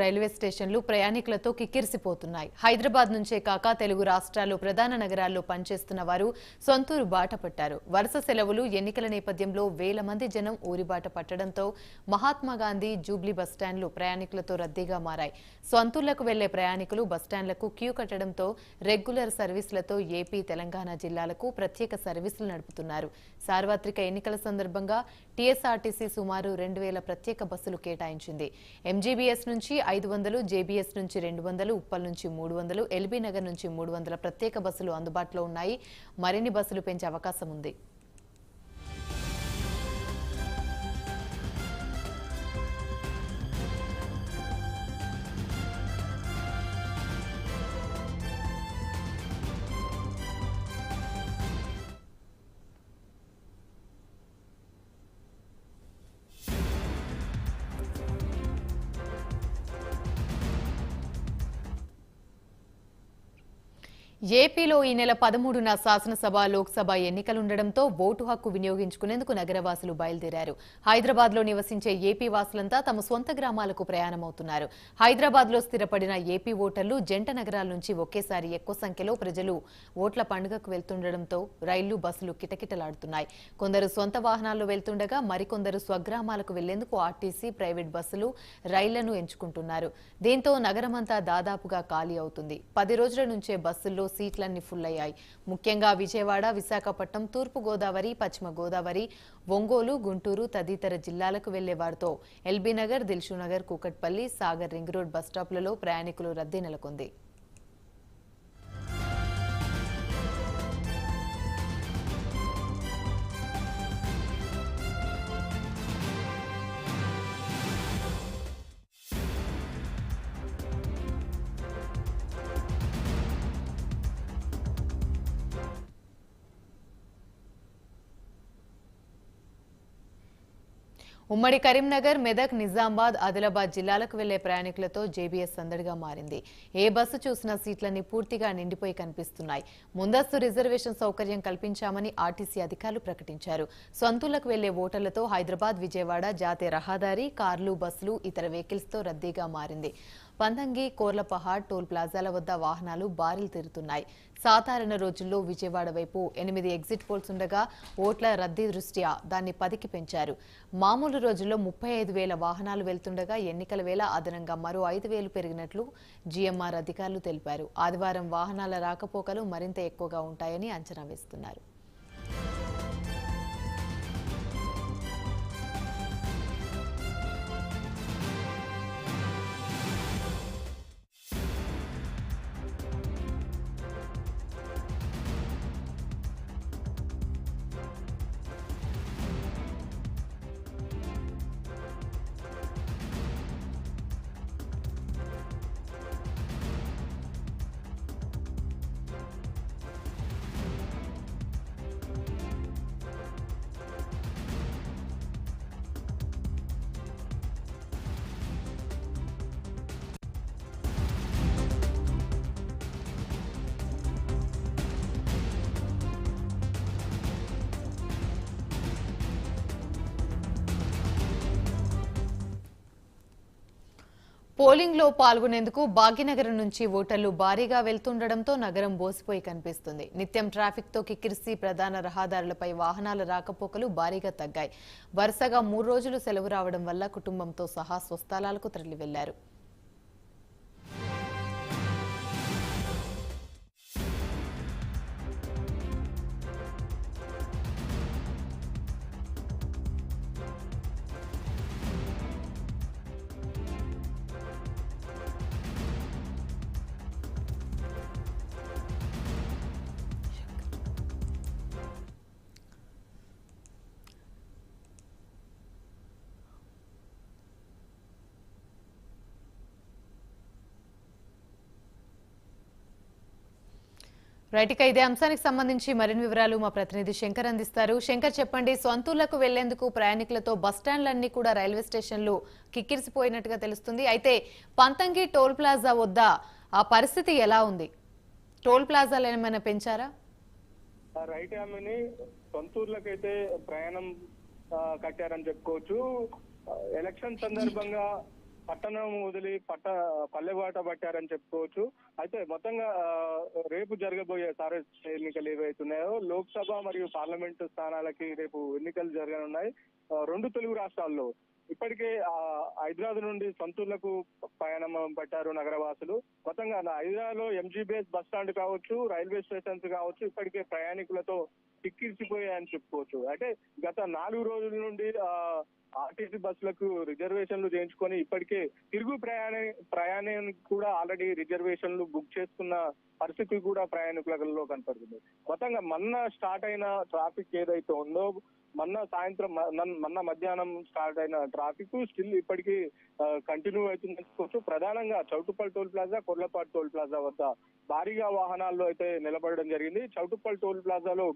Railway స్టేషన్లు ప్రయాణికులతో కిక్కిరిసిపోతున్నాయి. హైదరాబాద్ నుంచే కాక తెలుగు రాష్ట్రాల్లో ప్రధాన నగరాల్లో పనిచేస్తున్న వారు సొంతూరు బాట పట్టారు. వరుస సెలవులు, ఎన్నికల నేపథ్యంలో వేల మంది జనం ఊరిబాట పట్టడంతో మహాత్మాగాంధీ, జూబ్లీ బస్టాండ్లు ప్రయాణికులతో రద్దీగా మారాయి. సొంతూర్లకు వెళ్లే ప్రయాణికులు బస్టాండ్లకు క్యూ కట్టడంతో రెగ్యులర్ సర్వీసులతో ఏపీ, తెలంగాణ జిల్లాలకు ప్రత్యేక సర్వీసులు నడుపుతున్నారు. సార్వత్రిక ఎన్నికల సందర్భంగా టీఎస్ఆర్టీసీ సుమారు 2000 ప్రత్యేక బస్సులు కేటాయించింది. ఎంజీబీఎస్ నుంచి 500, జేబీఎస్ నుంచి 200, ఉప్పల్ నుంచి 300, ఎల్బీ నగర్ నుంచి 300 ప్రత్యేక బస్సులు అందుబాటులో ఉన్నాయి. మరిన్ని బస్సులు పెంచే అవకాశం ఉంది. ఏపీలో ఈ నెల 13న శాసనసభ, లోక్సభ ఎన్నికలుండడంతో ఓటు హక్కు వినియోగించుకునేందుకు నగరవాసులు బయలుదేరారు. హైదరాబాద్లో నివసించే ఏపీ వాసులంతా తమ సొంత గ్రామాలకు ప్రయాణమవుతున్నారు. హైదరాబాద్లో స్థిరపడిన ఏపీ ఓటర్లు జంట నగరాల నుంచి ఒకేసారి ఎక్కువ సంఖ్యలో ప్రజలు ఓట్ల పండుగకు వెళ్తుండటంతో రైళ్లు, బస్సులు కిటకిటలాడుతున్నాయి. కొందరు సొంత వాహనాల్లో వెళ్తుండగా మరికొందరు స్వగ్రామాలకు వెళ్లేందుకు ఆర్టీసీ, ప్రైవేట్ బస్సులు, రైళ్లను ఎంచుకుంటున్నారు. దీంతో నగరమంతా దాదాపుగా ఖాళీ అవుతుంది. 10 రోజుల నుంచే బస్సుల్లో సీట్లన్నీ ఫుల్ అయ్యాయి. ముఖ్యంగా విజయవాడ, విశాఖపట్నం, తూర్పు గోదావరి, పశ్చిమ గోదావరి, ఒంగోలు, గుంటూరు తదితర జిల్లాలకు వెళ్లే వారితో LB Nagar, Dilsukhnagar, Kukatpally, Sagar ring road బస్టాప్లలో ప్రయాణికులు రద్దీ నెలకొంది. ఉమ్మడి కరీంనగర్, మెదక్, నిజామాబాద్, ఆదిలాబాద్ జిల్లాలకు వెళ్లే ప్రయాణికులతో జేబీఎస్ సందడిగా మారింది. ఏ బస్సు చూసినా సీట్లన్నీ పూర్తిగా నిండిపోయి కనిపిస్తున్నాయి. ముందస్తు రిజర్వేషన్ సౌకర్యం కల్పించామని ఆర్టీసీ అధికారులు ప్రకటించారు. సొంతూళ్లకు వెళ్లే ఓటర్లతో హైదరాబాద్, విజయవాడ జాతీయ రహదారి, కార్లు, బస్సులు, ఇతర వెహికల్స్తో రద్దీగా మారింది. పంతంగి, కోర్లపహాడ్ టోల్ ప్లాజాల వద్ద వాహనాలు బారిలు తీరుతున్నాయి. సాధారణ రోజుల్లో విజయవాడ వైపు 8 ఎగ్జిట్ పోల్స్ ఉండగా ఓట్ల రద్దీ దృష్ట్యా దాన్ని 10కి పెంచారు. మామూలు రోజుల్లో 35,000 వాహనాలు వెళ్తుండగా ఎన్నికల వేళ అదనంగా మరో 5,000 పెరిగినట్లు జీఎంఆర్ అధికారులు తెలిపారు. ఆదివారం వాహనాల రాకపోకలు మరింత ఎక్కువగా ఉంటాయని అంచనా వేస్తున్నారు. పోలింగ్ లో పాల్గొనేందుకు భాగ్యనగరం నుంచి ఓటర్లు భారీగా వెళ్తుండటంతో నగరం బోసిపోయి కనిపిస్తుంది. నిత్యం ట్రాఫిక్ తో కిక్కిరిసి ప్రధాన రహదారులపై వాహనాల రాకపోకలు భారీగా తగ్గాయి. వరుసగా 3 రోజులు సెలవు రావడం వల్ల కుటుంబంతో సహా స్వస్థలాలకు తరలి వెళ్లారు. రైట్, ఇక ఇదే అంశానికి సంబంధించి మరిన్ని వివరాలు మా ప్రతినిధి శంకర్ అందిస్తారు. శంకర్, చెప్పండి. సొంతూళ్లకు వెళ్లేందుకు ప్రయాణికులతో బస్టాండ్లన్నీ కూడా రైల్వే స్టేషన్లు కిక్కిరిసిపోయినట్టుగా తెలుస్తుంది. అయితే పంతంగి టోల్ ప్లాజా వద్ద ఆ పరిస్థితి ఎలా ఉంది? టోల్ ప్లాజాలు ఏమైనా పెంచారా? రైట్ ఆమెని సొంతూర్లకైతే ప్రయాణం కట్టారని చెప్పుకోవచ్చు. ఎలక్షన్ సందర్భంగా పట్టణం వదిలి పల్లెబాట పట్టారని చెప్పుకోవచ్చు. అయితే మొత్తంగా రేపు జరగబోయే సార్వత్రిక ఎన్నికలు ఏవైతున్నాయో లోక్సభ మరియు పార్లమెంటు స్థానాలకి రేపు ఎన్నికలు జరగనున్నాయి. రెండు తెలుగు రాష్ట్రాల్లో ఇప్పటికే హైదరాబాద్ నుండి సొంతూర్లకు ప్రయాణం పట్టారు నగరవాసులు. మొత్తంగా హైదరాబాద్ లో ఎంజీబీఎస్ బస్ స్టాండ్ కావచ్చు, రైల్వే స్టేషన్స్ కావచ్చు, ఇప్పటికే ప్రయాణికులతో కిక్కిరిసిపోయాయని చెప్పుకోవచ్చు. అంటే గత 4 రోజుల నుండి ఆర్టీసీ బస్సులకు రిజర్వేషన్లు చేయించుకొని ఇప్పటికే తిరుగు ప్రయాణానికి కూడా ఆల్రెడీ రిజర్వేషన్లు బుక్ చేసుకున్న పరిస్థితి కూడా ప్రయాణికులలో కనపడుతుంది. మొత్తంగా మొన్న స్టార్ట్ అయిన ట్రాఫిక్ ఏదైతే ఉందో, మొన్న మధ్యాహ్నం స్టార్ట్ అయిన ట్రాఫిక్ స్టిల్ ఇప్పటికీ కంటిన్యూ అవుతుందని చెప్పుకోవచ్చు. ప్రధానంగా Choutuppal toll plaza, Korlapadu toll plaza వద్ద భారీగా వాహనాల్లో అయితే నిలబడడం జరిగింది. చౌటుప్పల్ టోల్ ప్లాజాలో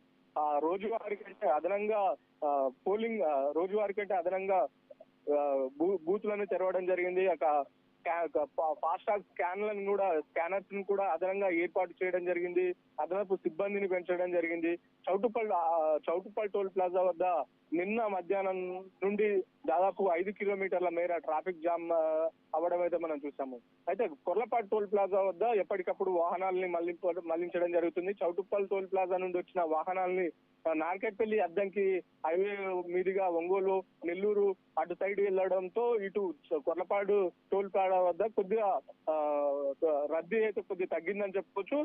రోజువారీ కంటే అదనంగా బూత్లను తెరవడం జరిగింది. ఫాస్టాగ్ స్కానర్స్ ను కూడా అదనంగా ఏర్పాటు చేయడం జరిగింది. అదనపు సిబ్బందిని పెంచడం జరిగింది. చౌటుప్పల్ టోల్ ప్లాజా వద్ద నిన్న మధ్యాహ్నం నుండి దాదాపు 5 కిలోమీటర్ల మేర ట్రాఫిక్ జామ్ అవ్వడం అయితే మనం చూసాము. అయితే కొర్లపాడు టోల్ ప్లాజా వద్ద ఎప్పటికప్పుడు వాహనాలని మళ్లించడం జరుగుతుంది. చౌటుప్పల్ టోల్ ప్లాజా నుండి వచ్చిన వాహనాలని నార్కెట్పల్లి అద్దంకి హైవే మీదుగా ఒంగోలు, నెల్లూరు అటు సైడ్ వెళ్లడంతో ఇటు కొర్లపాడు టోల్ ప్లాజా వద్ద కొద్దిగా రద్దీ అయితే కొద్దిగా తగ్గిందని చెప్పుకోవచ్చు.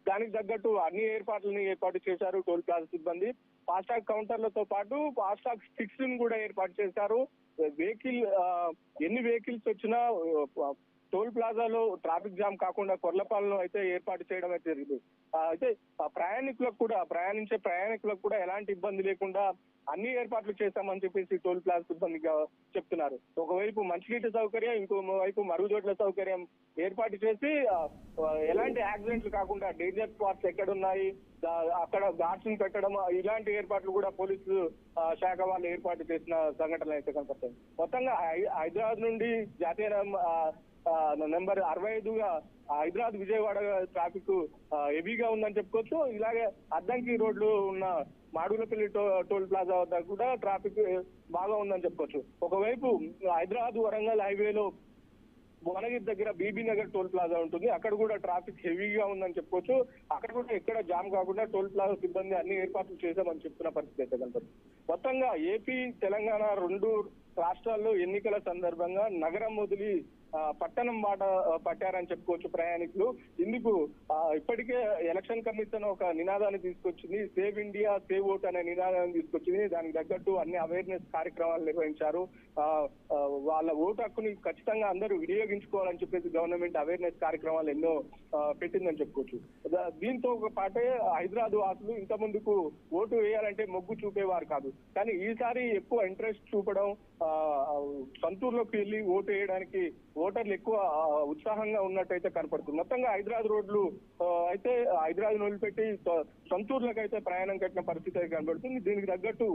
దానికి తగ్గట్టు అన్ని ఏర్పాటు చేశారు టోల్ ప్లాజా సిబ్బంది. ఫాస్టాగ్ కౌంటర్లతో పాటు ఫాస్టాగ్ స్టిక్స్ ను కూడా ఏర్పాటు చేశారు. ఎన్ని వెహికల్స్ వచ్చినా టోల్ ప్లాజాలో ట్రాఫిక్ జామ్ కాకుండా కొర్లపాలను అయితే ఏర్పాటు చేయడం అయితే జరిగింది. అయితే ప్రయాణించే ప్రయాణికులకు కూడా ఎలాంటి ఇబ్బంది లేకుండా అన్ని ఏర్పాట్లు చేశామని చెప్పేసి టోల్ ప్లాజా సిబ్బంది చెప్తున్నారు. ఒకవైపు మంచినీటి సౌకర్యం, ఇంకో వైపు మరుగుదొడ్ల సౌకర్యం ఏర్పాటు చేసి ఎలాంటి యాక్సిడెంట్లు కాకుండా డేంజర్ స్పాట్స్ ఎక్కడున్నాయి అక్కడ గార్డ్స్ ని పెట్టడం, ఇలాంటి ఏర్పాట్లు కూడా పోలీసు శాఖ వాళ్ళు ఏర్పాటు చేసిన సంఘటనలు అయితే కనపడతాయి. మొత్తంగా హైదరాబాద్ నుండి జాతీయ నెంబర్ 65గా హైదరాబాద్ విజయవాడ ట్రాఫిక్ హెవీగా ఉందని చెప్పుకోవచ్చు. ఇలాగే అద్దంకి రోడ్లు ఉన్న మాడుగులపల్లి టోల్ ప్లాజా వద్ద కూడా ట్రాఫిక్ బాగా ఉందని చెప్పుకోవచ్చు. ఒకవైపు హైదరాబాద్ వరంగల్ హైవేలో భువనగిరి దగ్గర బీబీ నగర్ టోల్ ప్లాజా ఉంటుంది. అక్కడ కూడా ట్రాఫిక్ హెవీగా ఉందని చెప్పుకోవచ్చు. అక్కడ కూడా ఎక్కడ జామ్ కాకుండా టోల్ ప్లాజా సిబ్బంది అన్ని ఏర్పాట్లు చేశామని చెప్తున్న పరిస్థితి అయితే కనపడుతుంది. మొత్తంగా ఏపీ, తెలంగాణ 2 రాష్ట్రాల్లో ఎన్నికల సందర్భంగా నగరం వదిలి పట్టణం బాట పట్టారని చెప్పుకోవచ్చు ప్రయాణికులు. ఇందుకు ఇప్పటికే ఎలక్షన్ కమిషన్ ఒక నినాదాన్ని తీసుకొచ్చింది. సేవ్ ఇండియా, సేవ్ ఓట్ అనే నినాదాన్ని తీసుకొచ్చింది. దానికి తగ్గట్టు అన్ని అవేర్నెస్ కార్యక్రమాలు నిర్వహించారు. వాళ్ళ ఓటు హక్కుని ఖచ్చితంగా అందరూ వినియోగించుకోవాలని చెప్పేసి గవర్నమెంట్ అవేర్నెస్ కార్యక్రమాలు ఎన్నో పెట్టిందని చెప్పుకోవచ్చు. దీంతో పాటే హైదరాబాద్ వాసులు ఇంత ముందుకు ఓటు వేయాలంటే మొగ్గు చూపేవారు కాదు. కానీ ఈసారి ఎక్కువ ఇంట్రెస్ట్ చూపడం, సొంతూరులోకి వెళ్లి ఓటు వేయడానికి ఓటర్లు ఎక్కువ ఉత్సాహంగా ఉన్నట్టయితే కనపడుతుంది. మొత్తంగా హైదరాబాద్ రోడ్లు అయితే హైదరాబాద్ వదిలిపెట్టి సొంతూరులకు అయితే ప్రయాణం కట్టిన పరిస్థితి అయితే కనబడుతుంది. దీనికి తగ్గట్టు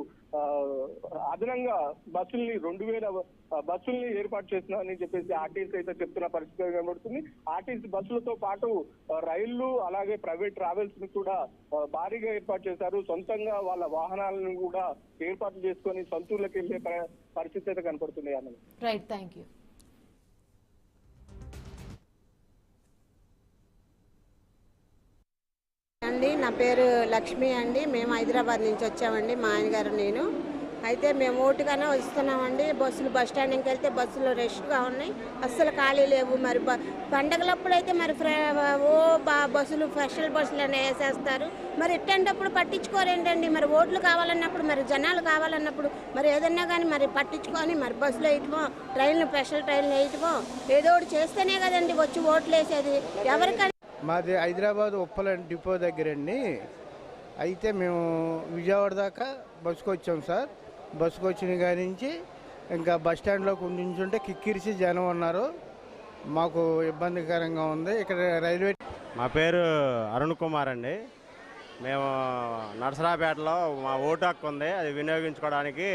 అదనంగా బస్సుల్ని 2000 బస్సుల్ని ఏర్పాటు చేస్తున్నారని చెప్పేసి ఆర్టీసీ అయితే చెప్తున్న పరిస్థితి కనబడుతుంది. ఆర్టీసీ బస్సులతో పాటు రైళ్లు అలాగే ప్రైవేట్ ట్రావెల్స్ ని కూడా భారీగా ఏర్పాటు చేశారు. సొంతంగా వాళ్ళ వాహనాలను కూడా ఏర్పాట్లు చేసుకొని సొంతూరులకు వెళ్లే పరిస్థితి అయితే కనపడుతుంది. Right, thank you. అండి, నా పేరు లక్ష్మి అండి. మేము హైదరాబాద్ నుంచి వచ్చామండి, మా ఆయన గారు నేను. అయితే మేము ఓటుగానే వస్తున్నామండి. బస్ స్టాండ్కి వెళ్తే బస్సులు రష్గా ఉన్నాయి, అస్సలు ఖాళీ లేవు. మరి పండగలప్పుడు అయితే మరి బస్సులు స్పెషల్ బస్సులు అని వేసేస్తారు. మరి ఇట్టేటప్పుడు పట్టించుకోరేంటండి? మరి ఓట్లు కావాలన్నప్పుడు, మరి జనాలు కావాలన్నప్పుడు మరి ఏదన్నా కానీ మరి పట్టించుకొని మరి బస్సులు వేయటమో, స్పెషల్ ట్రైన్లు వేయటమో ఏదో ఒకటి చేస్తేనే కదండి వచ్చి ఓట్లు వేసేది. ఎవరికైనా మాది హైదరాబాద్ ఉప్పల డిపో దగ్గరండి. అయితే మేము విజయవాడ దాకా బస్సుకు వచ్చాం సార్. బస్సుకు వచ్చిన కాడి నుంచి ఇంకా బస్ స్టాండ్లో నించుంటే కిక్కిరిసి జనం ఉన్నారు. మాకు ఇబ్బందికరంగా ఉంది. ఇక్కడ రైల్వే. మా పేరు అరుణ్ కుమార్ అండి. మేము నర్సరాపేటలో మా ఓటు హక్కు ఉంది, అది వినియోగించుకోవడానికి